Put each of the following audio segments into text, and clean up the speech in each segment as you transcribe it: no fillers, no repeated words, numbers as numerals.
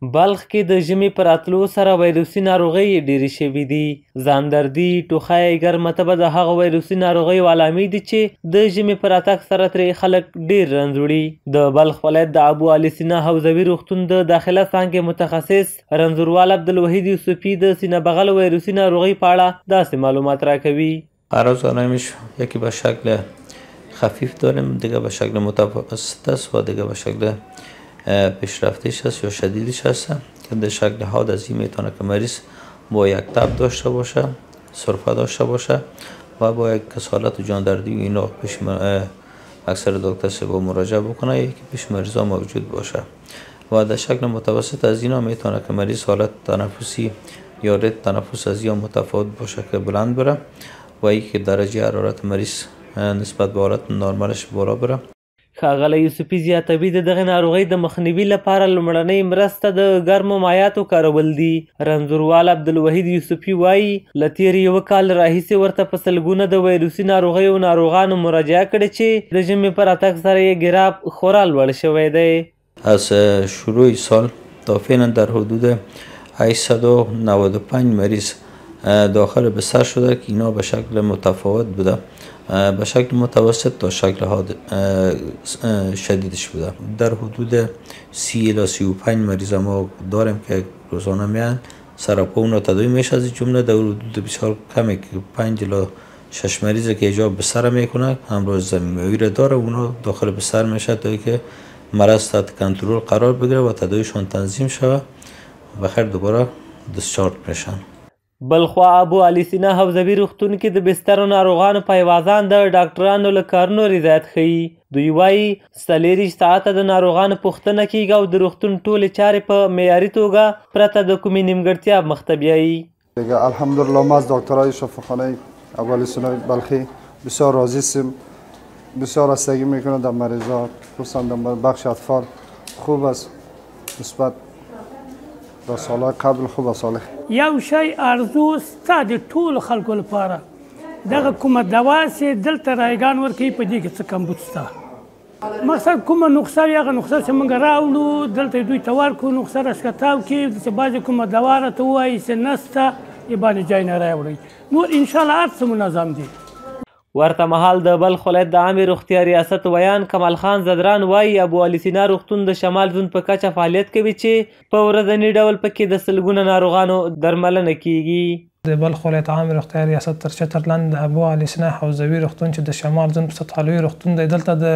بلخ کې د ژمي په راتلو سره ویروسي ناروغۍ ډېرې شوي دي. ځاندردي، ټوخی، ګرمه تبه د هغو ویروسي ناروغیو علامې دي چې د ژمي په راتګ سره ترې خلک ډېر رنځ وړي. د بلخ ولایت د ابو علي سینا حوزوي روغتون د داخله څانګې متخصص رنځوروال عبدالوحید یوسفي د سینه بغل ویروسي ناروغۍ په اړه داسې معلومات راکوي. عرض علائمش یکی به شکل خفیف داریم، دیگه به شکل متوسط است و دیگه به شکل پیشرفته‌اش است یا شدیدش هست که در شکل حاد از این میتونه که مریض با یک تب داشته باشه، سرفه داشته باشه و با یک کسالت و جاندردی و اینا پیش اکثر دکتر سے با مراجعه بکنه یکی پیش مریضا موجود باشه و در شکل متوسط از اینا میتونه که مریض حالت تنفسی یا ریتم تنفس از یا متفاوت باشه که بلند بره و یکی درجه حرارت مریض نسبت به حالت نرمالش بالا بره. ښاغلی یوسفي زیاتوي د دغې ناروغۍ د مخنیوي لپاره لومړنۍ مرسته د ګرمو مایعاتو کارول دي. رنځوروال عبدالوحید یوسفي وایي له تېر یوه کال راهیسې ورته په سلګونه د ویروسي ناروغیو ناروغانو مراجعه کړې چې د ژمي په راتګ سره یې ګراب خورا لوړ شوی دی. از شروع سال تا فعلا در حدود 895 مریض داخل بستر شده که اینا به شکل متفاوت بوده، به شکل متوسط تا شکل شدیدش بوده. در حدود 30 الی 35 مریض ما داریم که روزانه میان سراپا اونا تداوی میشه. از جمله در حدود بسیار کمی که 5 الی 6 مریض که ایجاب بستر میکنه امراض زمینوی را داره، اونا داخل بستر میشه تا که مرض تحت کنترل قرار بگیره و تداویشون تنظیم شود بخیر دوباره دیسچارج میشن. بلخوا ابو علي سینا حوزوي روغتون کې د بسترو ناروغانو په ایوازان د ډاکټرانو له کارونو رضایت ښیي. دوی وایي 40 ساعته د ناروغانو پوښتنه کیږي او د روغتون ټولې چارې په معیاري توګه پرته د کومې نیمګړتیا مخته بیایي. الحمدلله ما از دکترای شفاخانه ابو علي سینا بلخی بسیار راضی هستیم. بسیار رسیدگی میکنه در مریضا، خصوصا در بخش اطفال خوب است نسبت د سالهای قبل خوب صالح. یو شی ارزو ستا د ټولو خلکو لپاره دغه کومه دوا چې دلته رایګان ورکوي په دې کې څه کمبود شته. مقصد کومه نسخه وي هغه نسخه چې موږ راوړو دلته دوی ته ورکړو، نسخه راښکتاو کړي چې بعضې کومه دوا راته ووایي چې نسته یې باندې جای نه راوړئ. نور انشاءالله هر څه منظم دي. ورته مهال د بلخ ولایت د عامې روغتیا ریاست ویان کمال خان زدران وایي ابو علي سینا روغتون د شمال زون په کچه فعالیت کوي چې په ورځني ډول پکې د سلګونه ناروغانو درملنه کیږي. د بلخ ولایت عامې روغتیا ریاست تر چتر لاندې د ابو علي سینا حوزوي روغتون چې د شمال زون په سطح لوی روغتون دی. دلته د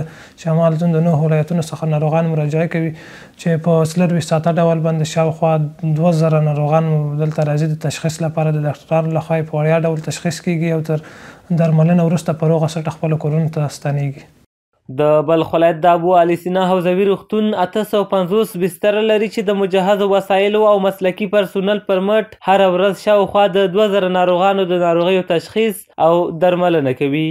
شمال زون د 9 ولایتونو څخه ناروغان مراجعه کوي چې په 24 ساعته ډول باندې شاوخوا 2000 ناروغان دلته راځي د تشخیص لپاره د ډاکټرانو لخوا په وړیا ډول تشخیص کیږي او تر درملنه وروسته په روغه سټه خپلو کورونو ته ستنیږي. د بلخ ولایت د ابو علي سینا حوزوي روغتون 850 بستره لري چې د مجهزو وسایلو او مسلکي پرسونل پر مټ هره ورځ شاوخوا د 2000 ناروغانو د ناروغیو تشخیص او درملنه کوي.